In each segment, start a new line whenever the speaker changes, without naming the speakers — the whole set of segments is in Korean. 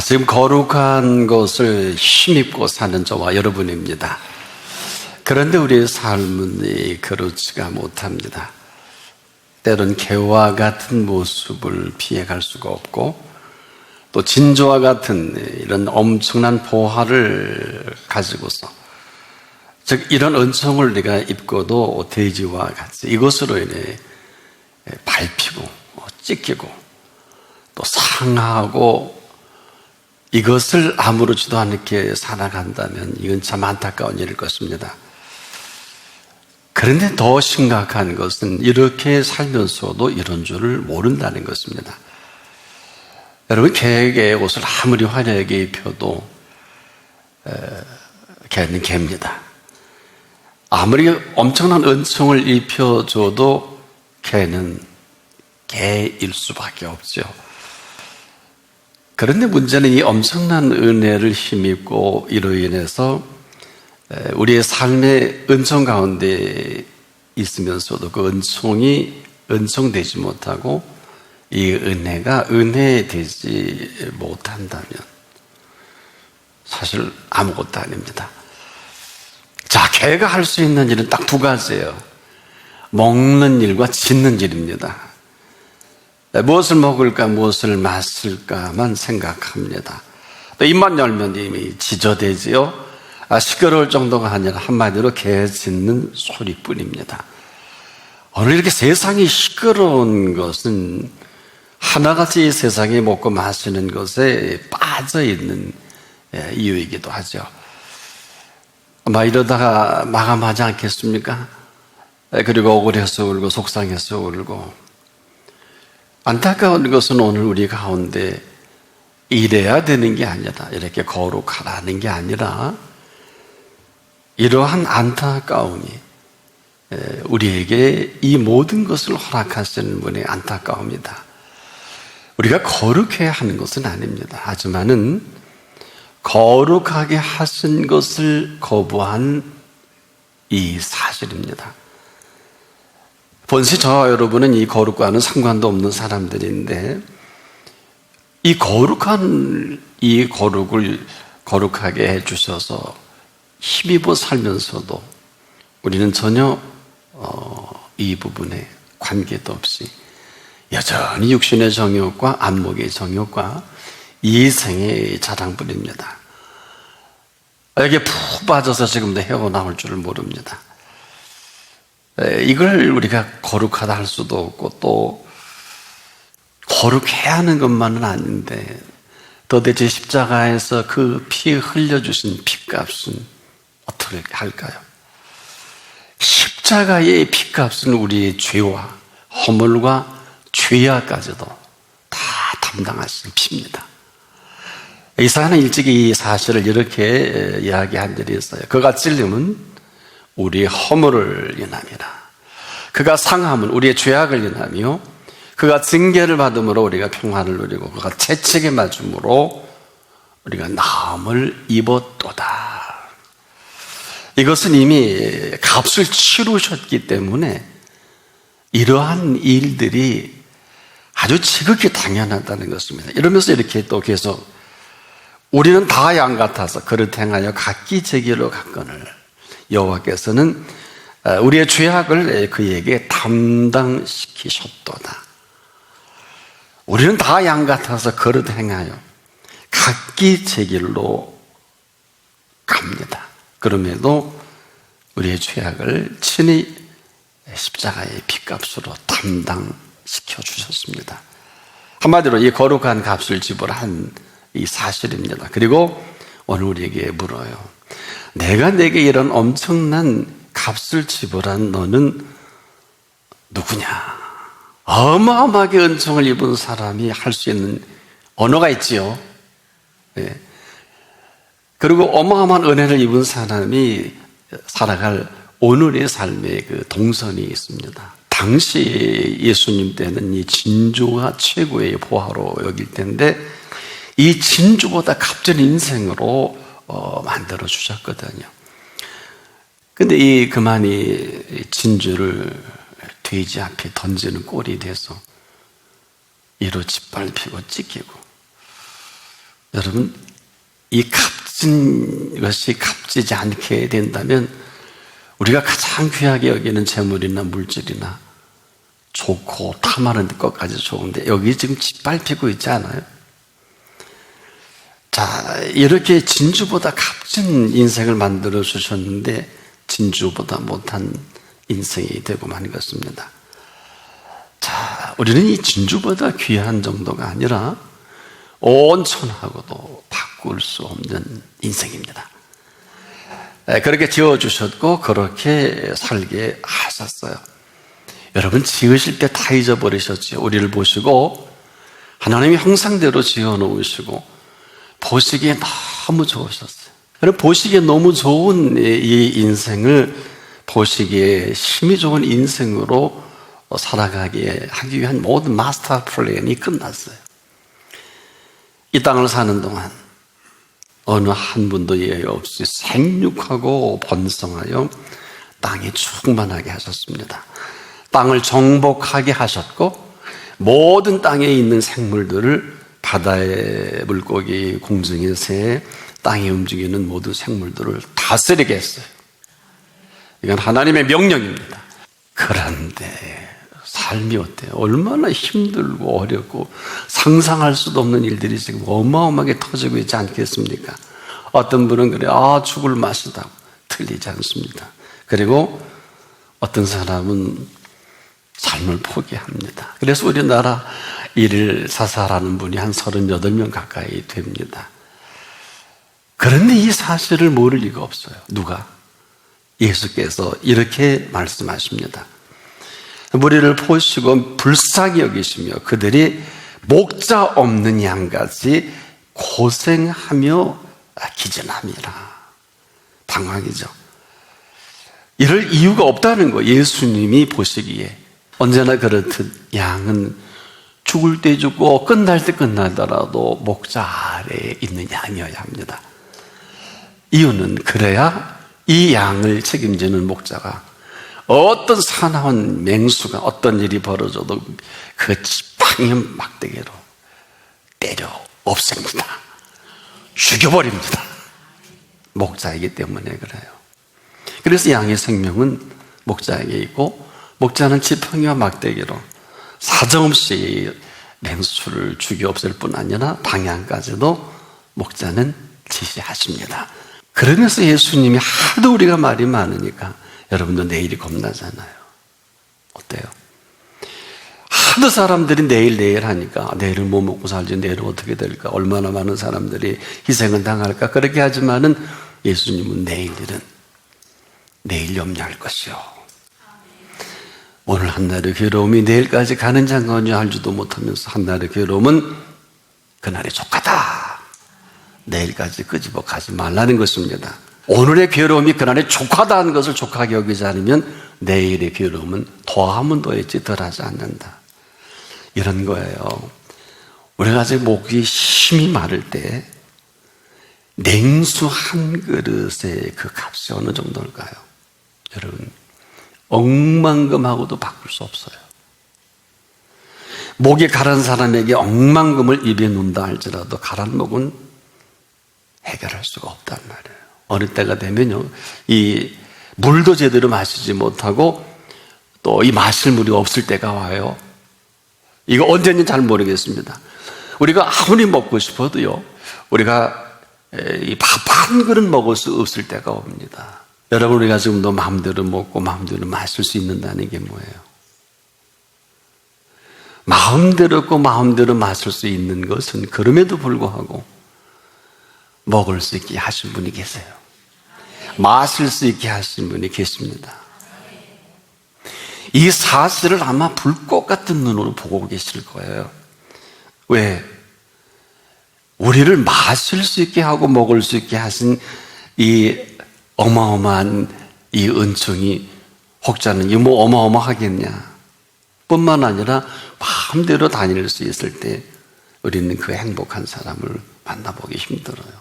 지금 거룩한 것을 힘입고 사는 저와 여러분입니다. 그런데 우리의 삶은 그렇지가 못합니다. 때론 개와 같은 모습을 피해갈 수가 없고, 또 진주와 같은 이런 엄청난 보화를 가지고서, 즉 이런 은총을 내가 입고도 돼지와 같이 이것으로 인해 밟히고 찢기고 또 상하고, 이것을 아무렇지도 않게 살아간다면 이건 참 안타까운 일일 것입니다. 그런데 더 심각한 것은 이렇게 살면서도 이런 줄을 모른다는 것입니다. 여러분, 개의 옷을 아무리 화려하게 입혀도 개는 개입니다. 아무리 엄청난 은총을 입혀줘도 개는 개일 수밖에 없죠. 그런데 문제는 이 엄청난 은혜를 힘입고 이로 인해서 우리의 삶의 은총 가운데 있으면서도 그 은총이 은총되지 못하고 이 은혜가 은혜되지 못한다면 사실 아무것도 아닙니다. 자, 개가 할 수 있는 일은 딱 두 가지예요. 먹는 일과 짖는 일입니다. 무엇을 먹을까, 무엇을 마실까만 생각합니다. 또 입만 열면 이미 지저대지요. 시끄러울 정도가 아니라 한마디로 개 짖는 소리뿐입니다. 오늘 이렇게 세상이 시끄러운 것은 하나같이 세상에 먹고 마시는 것에 빠져있는 이유이기도 하죠. 아마 이러다가 마감하지 않겠습니까? 그리고 억울해서 울고 속상해서 울고. 안타까운 것은 오늘 우리 가운데 이래야 되는 게 아니라, 이렇게 거룩하라는 게 아니라, 이러한 안타까움이 우리에게 이 모든 것을 허락하시는 분의 안타까움이다. 우리가 거룩해야 하는 것은 아닙니다. 하지만은 거룩하게 하신 것을 거부한 이 사실입니다. 본시 저와 여러분은 이 거룩과는 상관도 없는 사람들인데, 이 거룩한 이 거룩을 거룩하게 해주셔서 힘입어 살면서도 우리는 전혀 이 부분에 관계도 없이 여전히 육신의 정욕과 안목의 정욕과 이생의 자랑뿐입니다. 여기에 푹 빠져서 지금도 헤어나올 줄을 모릅니다. 이걸 우리가 거룩하다 할 수도 없고, 또 거룩해야 하는 것만은 아닌데 도대체 십자가에서 그 피 흘려주신 핏값은 어떻게 할까요? 십자가의 핏값은 우리의 죄와 허물과 죄악까지도 다 담당하신 피입니다. 이사야는 일찍이 이 사실을 이렇게 이야기한 일이 있어요. 그가 찔림은 우리의 허물을 인함이라. 그가 상함은 우리의 죄악을 인하며, 그가 징계를 받음으로 우리가 평화를 누리고, 그가 채찍에 맞음으로 우리가 나음을 입었도다. 이것은 이미 값을 치르셨기 때문에 이러한 일들이 아주 지극히 당연하다는 것입니다. 이러면서 이렇게 또 계속 우리는 다 양 같아서 그릇 행하여 각기 제기로 갔거늘 여호와께서는 우리의 죄악을 그에게 담당시키셨도다. 우리는 다 양 같아서 그릇 행하여 각기 제 길로 갑니다. 그럼에도 우리의 죄악을 친히 십자가의 핏값으로 담당시켜 주셨습니다. 한마디로 이 거룩한 값을 지불한 이 사실입니다. 그리고 오늘 우리에게 물어요. 내가 내게 이런 엄청난 값을 지불한 너는 누구냐? 어마어마하게 은총을 입은 사람이 할 수 있는 언어가 있지요. 예. 그리고 어마어마한 은혜를 입은 사람이 살아갈 오늘의 삶의 그 동선이 있습니다. 당시 예수님 때는 이 진주가 최고의 보화로 여길 텐데, 이 진주보다 값진 인생으로 만들어 주셨거든요. 근데 이 그만이 진주를 돼지 앞에 던지는 꼴이 돼서 이로 짓밟히고 찢기고, 여러분, 이 값진 것이 값지지 않게 된다면 우리가 가장 귀하게 여기는 재물이나 물질이나 좋고 탐하는 것까지 좋은데 여기 지금 짓밟히고 있지 않아요? 자, 이렇게 진주보다 값진 인생을 만들어 주셨는데 진주보다 못한 인생이 되고 만 것입니다. 자, 우리는 이 진주보다 귀한 정도가 아니라 온 천하고도 바꿀 수 없는 인생입니다. 그렇게 지어주셨고 그렇게 살게 하셨어요. 여러분, 지으실 때 다 잊어버리셨죠. 우리를 보시고 하나님의 형상대로 지어놓으시고 보시기에 너무 좋으셨어요. 그리고 보시기에 너무 좋은 이 인생을 보시기에 힘이 좋은 인생으로 살아가게 하기 위한 모든 마스터 플랜이 끝났어요. 이 땅을 사는 동안 어느 한 분도 예외 없이 생육하고 번성하여 땅이 충만하게 하셨습니다. 땅을 정복하게 하셨고 모든 땅에 있는 생물들을 바다의 물고기, 공중의 새, 땅에 움직이는 모든 생물들을 다스리게 했어요. 이건 하나님의 명령입니다. 그런데 삶이 어때요? 얼마나 힘들고 어렵고 상상할 수도 없는 일들이 지금 어마어마하게 터지고 있지 않겠습니까? 어떤 분은 그래요. 죽을 맛이다. 틀리지 않습니다. 그리고 어떤 사람은 삶을 포기합니다. 그래서 우리나라 일을 사살하는 분이 한 38명 가까이 됩니다. 그런데 이 사실을 모를 리가 없어요. 누가? 예수께서 이렇게 말씀하십니다. 무리를 보시고 불쌍히 여기시며 그들이 목자 없는 양같이 고생하며 기전함이라. 방황이죠. 이럴 이유가 없다는 거. 예수님이 보시기에 언제나 그렇듯 양은 죽을 때 죽고 끝날 때 끝나더라도 목자 아래에 있는 양이어야 합니다. 이유는 그래야 이 양을 책임지는 목자가 어떤 사나운 맹수가 어떤 일이 벌어져도 그 지팡이 막대기로 때려 없앱니다. 죽여버립니다. 목자이기 때문에 그래요. 그래서 양의 생명은 목자에게 있고 목자는 지팡이와 막대기로 사정없이 맹수를 죽여 없앨 뿐 아니라 방향까지도 목자는 지시하십니다. 그러면서 예수님이 하도 우리가 말이 많으니까 여러분도 내일이 겁나잖아요. 어때요? 하도 사람들이 내일 하니까 내일은 뭐 먹고 살지, 내일은 어떻게 될까, 얼마나 많은 사람들이 희생을 당할까, 그렇게 하지만은 예수님은 내일 염려할 것이요. 오늘 한날의 괴로움이 내일까지 가는 장관이 알지도 못하면서 한날의 괴로움은 그날의 조카다. 내일까지 끄집어 가지 말라는 것입니다. 오늘의 괴로움이 그날의 조카다는 것을 조카하게 여기지 않으면 내일의 괴로움은 더하면 더했지 덜하지 않는다. 이런 거예요. 우리가 아직 목이 힘이 마를 때 냉수 한 그릇의 그 값이 어느 정도일까요? 여러분, 억만금하고도 바꿀 수 없어요. 목이 가란 사람에게 억만금을 입에 넣는다 할지라도 가란 목은 해결할 수가 없단 말이에요. 어느 때가 되면요, 이 물도 제대로 마시지 못하고 또 이 마실 물이 없을 때가 와요. 이거 언제인지 잘 모르겠습니다. 우리가 아무리 먹고 싶어도요, 우리가 이 밥 한 그릇 먹을 수 없을 때가 옵니다. 여러분, 우리가 지금도 마음대로 먹고 마음대로 마실 수 있는다는 게 뭐예요? 마음대로 먹고 마음대로 마실 수 있는 것은 그럼에도 불구하고 먹을 수 있게 하신 분이 계세요. 마실 수 있게 하신 분이 계십니다. 이 사실을 아마 불꽃 같은 눈으로 보고 계실 거예요. 왜? 우리를 마실 수 있게 하고 먹을 수 있게 하신 이 어마어마한 이 은총이 혹자는 이 뭐 어마어마하겠냐 뿐만 아니라 마음대로 다닐 수 있을 때 우리는 그 행복한 사람을 만나보기 힘들어요.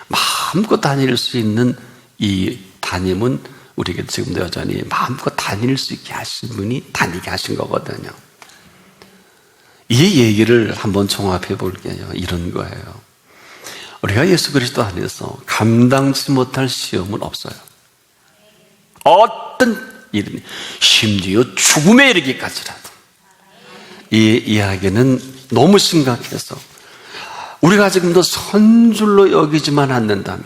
마음껏 다닐 수 있는 이 다님은 우리에게 지금도 여전히 마음껏 다닐 수 있게 하신 분이 다니게 하신 거거든요. 이 얘기를 한번 종합해 볼게요. 이런 거예요. 우리가 예수 그리스도 안에서 감당치 못할 시험은 없어요. 어떤 일은 심지어 죽음에 이르기까지라도. 이 이야기는 너무 심각해서 우리가 지금도 선줄로 여기지만 않는다면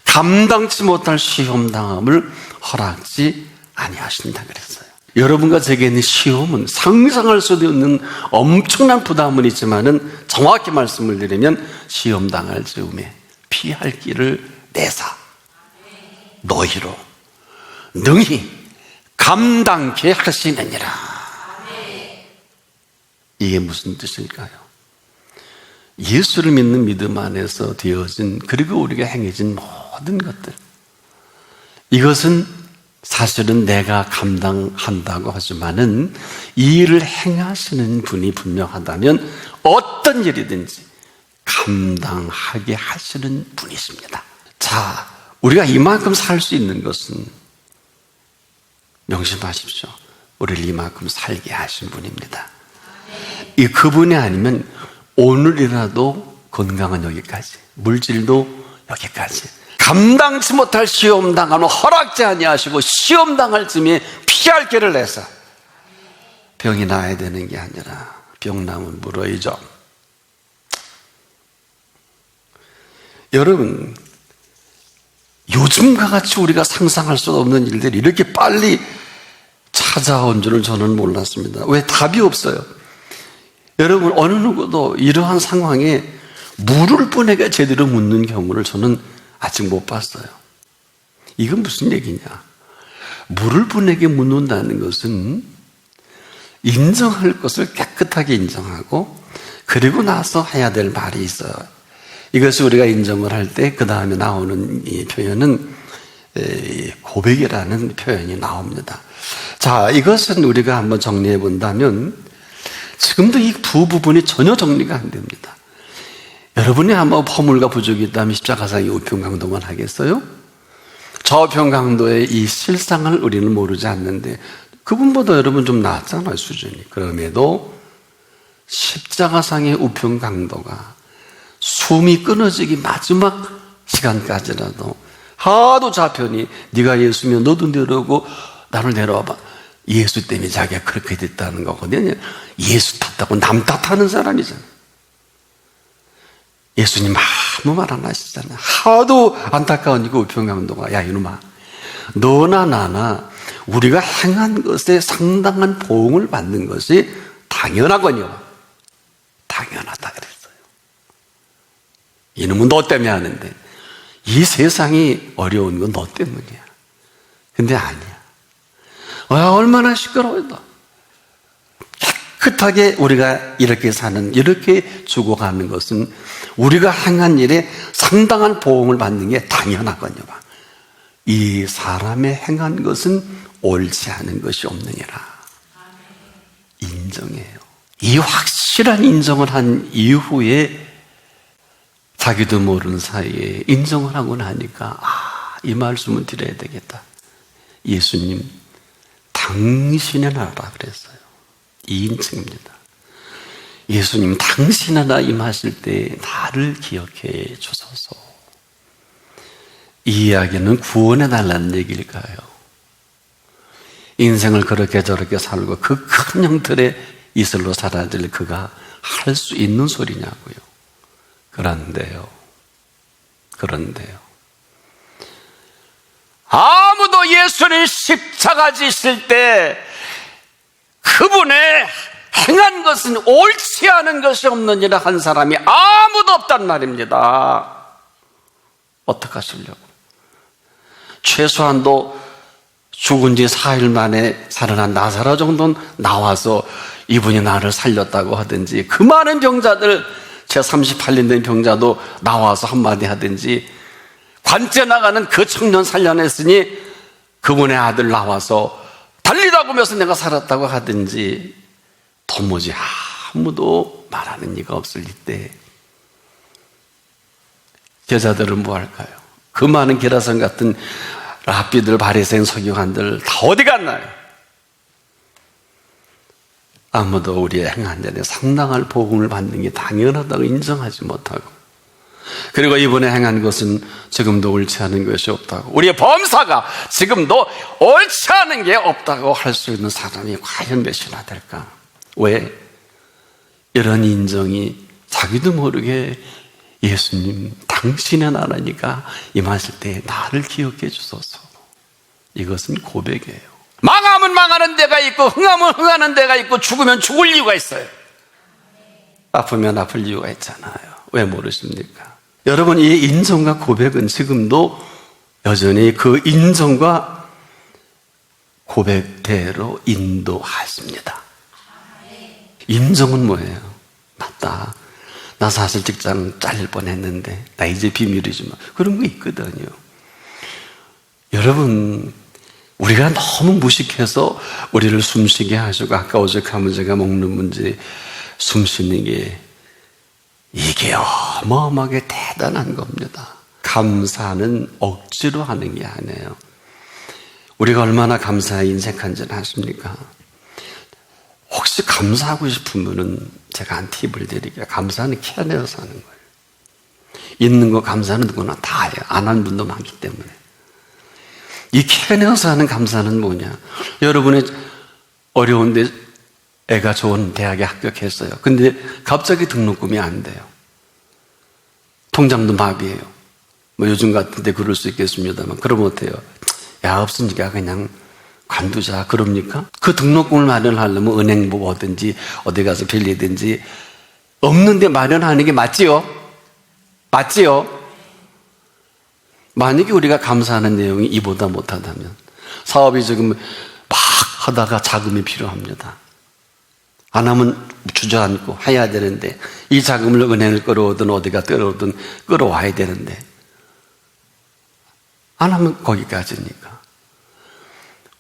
감당치 못할 시험 당함을 허락지 아니하신다 그랬어요. 여러분과 제게 있는 시험은 상상할 수도 없는 엄청난 부담은 있지만은 정확히 말씀을 드리면 시험 당할 즈음에 피할 길을 내사 너희로 능히 감당케 하시느니라. 이게 무슨 뜻일까요? 예수를 믿는 믿음 안에서 되어진, 그리고 우리가 행해진 모든 것들, 이것은 사실은 내가 감당한다고 하지만은 이 일을 행하시는 분이 분명하다면 어떤 일이든지 감당하게 하시는 분이십니다. 자, 우리가 이만큼 살 수 있는 것은 명심하십시오. 우리를 이만큼 살게 하신 분입니다. 이 그분이 아니면 오늘이라도 건강은 여기까지, 물질도 여기까지. 감당치 못할 시험 당하면 허락지 아니하시고 시험 당할 즈음에 피할 길을 내서 병이 나야 되는 게 아니라 병 나면 물어야죠. 여러분, 요즘과 같이 우리가 상상할 수 없는 일들이 이렇게 빨리 찾아온 줄은 저는 몰랐습니다. 왜? 답이 없어요. 여러분, 어느 누구도 이러한 상황에 물을 뻔하게 제대로 묻는 경우를 저는 아직 못 봤어요. 이건 무슨 얘기냐? 물을 뻔하게 묻는다는 것은 인정할 것을 깨끗하게 인정하고 그리고 나서 해야 될 말이 있어요. 이것을 우리가 인정을 할 때 그 다음에 나오는 이 표현은 고백이라는 표현이 나옵니다. 자, 이것은 우리가 한번 정리해 본다면 지금도 이 두 부분이 전혀 정리가 안 됩니다. 여러분이 아마 허물과 부족이 있다면 십자가상의 우편강도만 하겠어요? 저편강도의 이 실상을 우리는 모르지 않는데 그분보다 여러분 좀 낫잖아요, 수준이. 그럼에도 십자가상의 우편강도가 숨이 끊어지기 마지막 시간까지라도 하도 좌편이 네가 예수면 너도 내려오고 나를 내려와봐. 예수 때문에 자기가 그렇게 됐다는 거거든요. 예수 탓하고 남 탓하는 사람이잖아요. 예수님 아무 말 안 하시잖아요. 하도 안타까운 이거 우편강도가 야 이놈아, 너나 나나 우리가 행한 것에 상당한 보응을 받는 것이 당연하거든요. 당연하다 그랬어요. 이놈은 너 때문에 하는데 이 세상이 어려운 건 너 때문이야. 근데 아니야. 얼마나 시끄러워요. 깨끗하게 우리가 이렇게 사는, 이렇게 죽어가는 것은 우리가 행한 일에 상당한 보응을 받는 게 당연하거든요. 이 사람의 행한 것은 옳지 않은 것이 없느니라. 인정해요. 이 확실한 인정을 한 이후에 자기도 모르는 사이에 인정을 하고 나니까 이 말씀은 드려야 되겠다. 예수님 당신의 나라 그랬어요. 2인칭입니다. 예수님 당신의 나라 임하실 때 나를 기억해 주소서. 이 이야기는 구원해달라는 얘기일까요? 인생을 그렇게 저렇게 살고 그 큰 형틀의 이슬로 살아질 그가 할 수 있는 소리냐고요. 그런데요. 아무도 예수를 십자가 지실 때 그분의 행한 것은 옳지 않은 것이 없느니라 한 사람이 아무도 없단 말입니다. 어떡하시려고? 최소한도 죽은 지 4일 만에 살아난 나사로 정도는 나와서 이분이 나를 살렸다고 하든지, 그 많은 병자들, 제 38년 된 병자도 나와서 한마디 하든지, 관째 나가는 그 청년 살려냈으니 그분의 아들 나와서 달리다 보면서 내가 살았다고 하든지, 도무지 아무도 말하는 이가 없을 때 제자들은 뭐 할까요? 그 많은 게라선 같은 랍비들, 바리새인, 서기관들 다 어디 갔나요? 아무도 우리의 행한 일에 상당한 복음을 받는 게 당연하다고 인정하지 못하고 그리고 이번에 행한 것은 지금도 옳지 않은 것이 없다고, 우리의 범사가 지금도 옳지 않은 게 없다고 할 수 있는 사람이 과연 몇이나 될까? 왜? 이런 인정이 자기도 모르게 예수님 당신의 나라니까 임하실 때 나를 기억해 주소서. 이것은 고백이에요. 망하면 망하는 데가 있고 흥하면 흥하는 데가 있고 죽으면 죽을 이유가 있어요. 아프면 아플 이유가 있잖아요. 왜 모르십니까? 여러분, 이 인정과 고백은 지금도 여전히 그 인정과 고백대로 인도하십니다. 인정은 뭐예요? 맞다, 나 사실 직장 잘릴 뻔했는데 나 이제 비밀이지만, 그런 거 있거든요. 여러분, 우리가 너무 무식해서 우리를 숨쉬게 하시고, 아까 오죽하면 제가 먹는 문제, 숨 쉬는 게 이게 어마어마하게 대단한 겁니다. 감사는 억지로 하는 게 아니에요. 우리가 얼마나 감사에 인색한지는 아십니까? 혹시 감사하고 싶은 분은 제가 한 팁을 드릴게요. 감사는 캐내어서 하는 거예요. 있는 거 감사는 누구나 다 해요. 안 하는 분도 많기 때문에. 이 캐내어서 하는 감사는 뭐냐? 여러분의 어려운데 애가 좋은 대학에 합격했어요. 근데 갑자기 등록금이 안 돼요. 통장도 마비예요. 뭐 요즘 같은데 그럴 수 있겠습니다만, 그러면 어때요? 야, 없으니까 그냥 관두자, 그럽니까? 그 등록금을 마련하려면 은행 보든지 어디 가서 빌리든지, 없는데 마련하는 게 맞지요? 맞지요? 만약에 우리가 감사하는 내용이 이보다 못하다면, 사업이 지금 막 하다가 자금이 필요합니다. 안 하면 주저앉고 해야 되는데, 이 자금을 은행을 끌어오든 어디가 끌어오든 끌어와야 되는데, 안 하면 거기까지니까.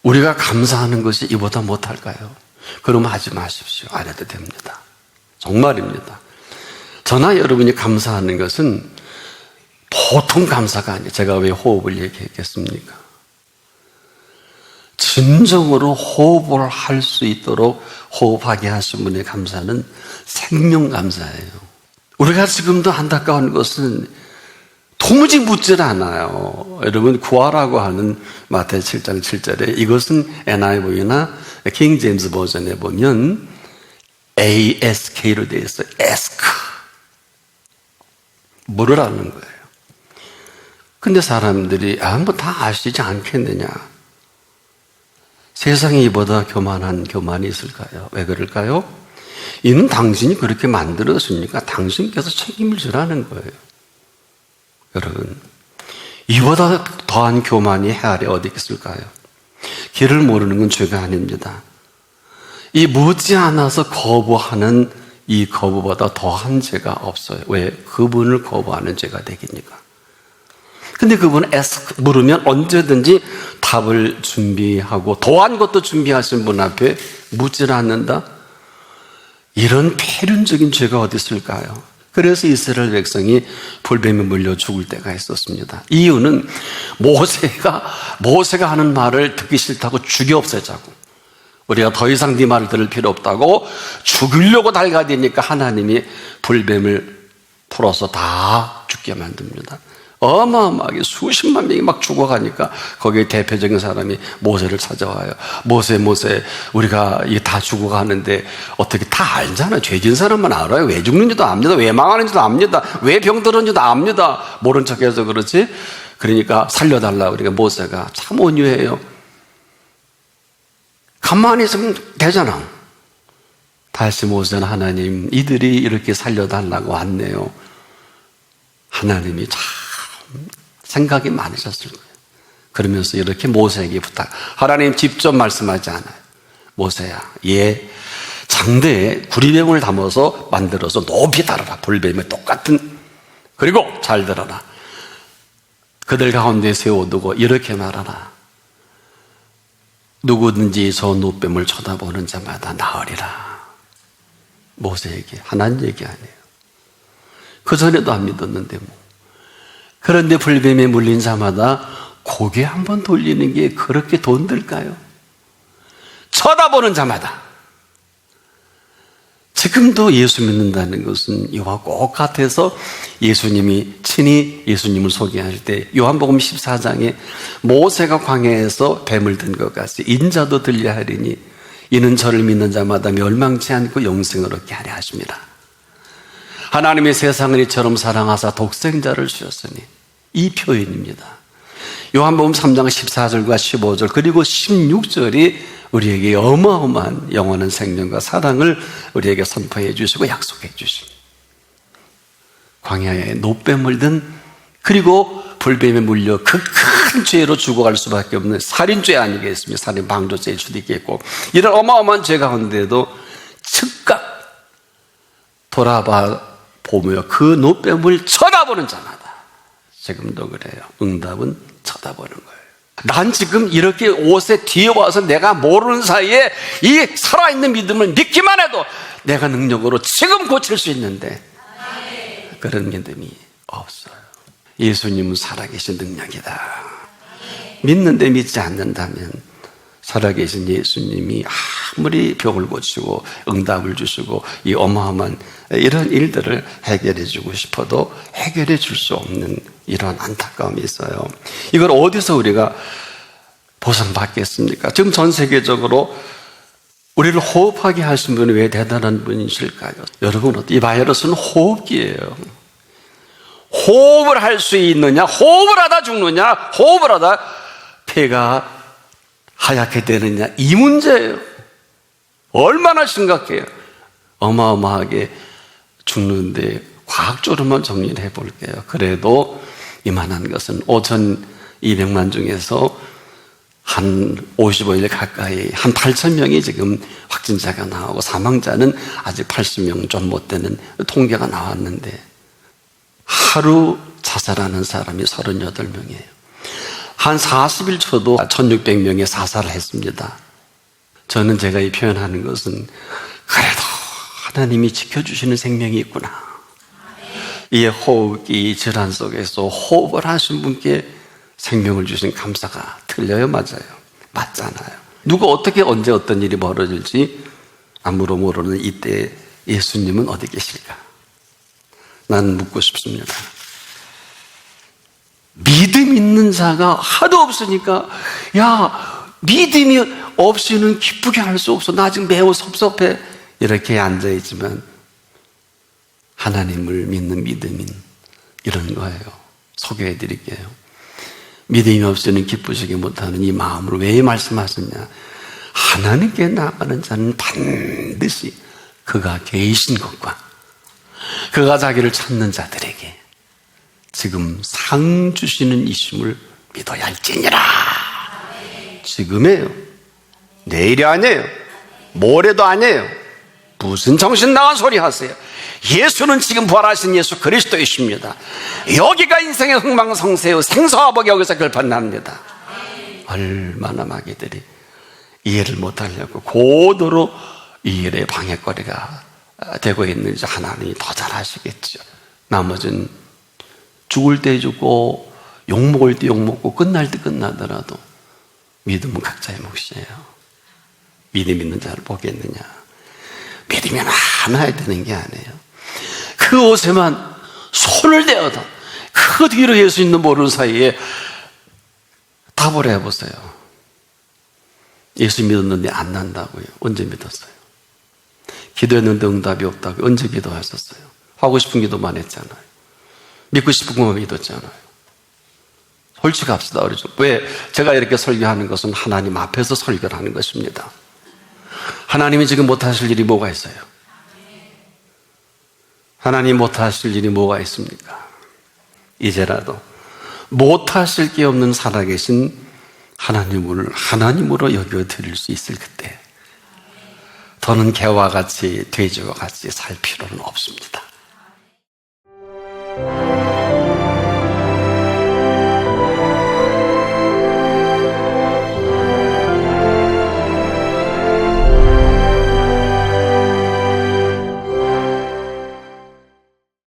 우리가 감사하는 것이 이보다 못할까요? 그러면 하지 마십시오. 안 해도 됩니다. 정말입니다. 저나 여러분이 감사하는 것은 보통 감사가 아니에요. 제가 왜 호흡을 얘기했겠습니까? 진정으로 호흡을 할 수 있도록 호흡하게 하신 분의 감사는 생명 감사예요. 우리가 지금도 안타까운 것은 도무지 묻질 않아요. 여러분, 구하라고 하는 마태복음 7장 7절에 이것은 NIV나 킹 제임스 버전에 보면 ASK로 되어 있어요. ask. 물으라는 거예요. 근데 사람들이 뭐 다 아시지 않겠느냐. 세상에 이보다 교만한 교만이 있을까요? 왜 그럴까요? 이는 당신이 그렇게 만들었으니까 당신께서 책임을 지라는 거예요. 여러분, 이보다 더한 교만이 해 아래 어디 있을까요? 길을 모르는 건 죄가 아닙니다. 이 묻지않아서 거부하는 이 거부보다 더한 죄가 없어요. 왜? 그분을 거부하는 죄가 되겠니까? 근데 그분은 물으면 언제든지 답을 준비하고 더한 것도 준비하신 분 앞에 묻질 않는다? 이런 폐륜적인 죄가 어디 있을까요? 그래서 이스라엘 백성이 불뱀에 물려 죽을 때가 있었습니다. 이유는 모세가 하는 말을 듣기 싫다고 죽여 없애자고, 우리가 더 이상 네 말을 들을 필요 없다고 죽이려고 달가대니까 하나님이 불뱀을 풀어서 다 죽게 만듭니다. 어마어마하게 수십만 명이 막 죽어가니까 거기에 대표적인 사람이 모세를 찾아와요. 모세, 우리가 이게 다 죽어가는데 어떻게 다 알잖아요. 죄진 사람만 알아요. 왜 죽는지도 압니다. 왜 망하는지도 압니다. 왜 병들었는지도 압니다. 모른 척해서 그렇지. 그러니까 살려달라. 그러니까 모세가 참 온유해요. 가만히 있으면 되잖아. 다시 모세는 하나님, 이들이 이렇게 살려달라고 왔네요. 하나님이 참 생각이 많으셨을 거예요. 그러면서 이렇게 모세에게 하나님 직접 말씀하지 않아요. 모세야, 장대에 구리뱀을 담아서 만들어서 높이 달아라. 불뱀에 똑같은. 그리고 잘 들어라. 그들 가운데 세워두고 이렇게 말하라. 누구든지 저 노뱀을 쳐다보는 자마다 나으리라. 모세에게 하나님 얘기 아니에요. 그 전에도 안 믿었는데 뭐. 그런데 불뱀에 물린 자마다 고개 한번 돌리는 게 그렇게 돈들까요? 쳐다보는 자마다. 지금도 예수 믿는다는 것은 이와 꼭 같아서 예수님이 친히 예수님을 소개할 때 요한복음 14장에 모세가 광야에서 뱀을 든 것 같이 인자도 들려 하리니 이는 저를 믿는 자마다 멸망치 않고 영생을 얻게 하려 하십니다. 하나님의 세상을 이처럼 사랑하사 독생자를 주셨으니, 이 표현입니다. 요한복음 3장 14절과 15절 그리고 16절이 우리에게 어마어마한 영원한 생명과 사랑을 우리에게 선포해 주시고 약속해 주십니다. 광야에 노뱀을 든, 그리고 불뱀에 물려 그 큰 죄로 죽어갈 수밖에 없는 살인죄 아니겠습니까? 살인 방조죄일 수도 있겠고, 이런 어마어마한 죄 가운데도 즉각 돌아봐 보며 그 노뱀을 쳐다보는 자마다, 지금도 그래요. 응답은 쳐다보는 거예요. 난 지금 이렇게 옷에 뒤에 와서 내가 모르는 사이에 이 살아있는 믿음을 믿기만 해도 내가 능력으로 지금 고칠 수 있는데 그런 믿음이 없어요. 예수님은 살아계신 능력이다. 믿는데 믿지 않는다면 살아계신 예수님이 아무리 병을 고치고 응답을 주시고 이 어마어마한 이런 일들을 해결해 주고 싶어도 해결해 줄 수 없는 이런 안타까움이 있어요. 이걸 어디서 우리가 보상받겠습니까? 지금 전 세계적으로 우리를 호흡하게 하신 분이 왜 대단한 분이실까요? 여러분, 이 바이러스는 호흡기예요. 호흡을 할 수 있느냐, 호흡을 하다 죽느냐, 호흡을 하다 폐가 하얗게 되느냐, 이 문제예요. 얼마나 심각해요. 어마어마하게 죽는데 과학적으로만 정리를 해볼게요. 그래도 이만한 것은 5,200만 중에서 한 55일 가까이 한 8,000명이 지금 확진자가 나오고 사망자는 아직 80명 좀 못 되는 통계가 나왔는데, 하루 자살하는 사람이 38명이에요. 한 40일 쳐도 1,600명의 사살을 했습니다. 저는 제가 이 표현하는 것은 그래도 하나님이 지켜주시는 생명이 있구나. 이 호흡기 질환 속에서 호흡을 하신 분께 생명을 주신 감사가 틀려요? 맞아요? 맞잖아요. 누가 어떻게 언제 어떤 일이 벌어질지 아무로 모르는 이때 예수님은 어디 계실까? 난 묻고 싶습니다. 믿음 있는 자가 하도 없으니까, 야, 믿음이 없이는 기쁘게 할 수 없어. 나 지금 매우 섭섭해. 이렇게 앉아있지만 하나님을 믿는 믿음인 이런 거예요. 소개해 드릴게요. 믿음이 없이는 기쁘시게 못하는 이 마음으로 왜 말씀하셨냐? 하나님께 나아가는 자는 반드시 그가 계신 것과 그가 자기를 찾는 자들에게 지금 상 주시는 이심을 믿어야 할지니라. 지금이에요. 내일이 아니에요. 모레도 아니에요. 무슨 정신 나간 소리 하세요? 예수는 지금 부활하신 예수 그리스도이십니다. 여기가 인생의 흥망성쇠요 생사와 복이 여기서 결판납니다. 얼마나 마귀들이 이해를 못하려고 고도로 이 일의 방해거리가 되고 있는지 하나님이 더 잘 아시겠죠. 나머지는 죽을 때 죽고 욕먹을 때 욕먹고 끝날 때 끝나더라도 믿음은 각자의 몫이에요. 믿음 있는 자를 보겠느냐? 믿으면 많아야 되는 게 아니에요. 그 옷에만 손을 대어도 그 뒤로 예수 있는 모르는 사이에 답을 해보세요. 예수 믿었는데 안 난다고요. 언제 믿었어요? 기도했는데 응답이 없다고 언제 기도하셨어요? 하고 싶은 기도만 했잖아요. 믿고 싶은 것만 믿었잖아요. 솔직합시다. 왜 제가 이렇게 설교하는 것은 하나님 앞에서 설교를 하는 것입니다. 하나님이 지금 못하실 일이 뭐가 있어요? 하나님 못하실 일이 뭐가 있습니까? 이제라도 못하실 게 없는 살아계신 하나님을 하나님으로 여겨드릴 수 있을 그때 더는 개와 같이 돼지와 같이 살 필요는 없습니다.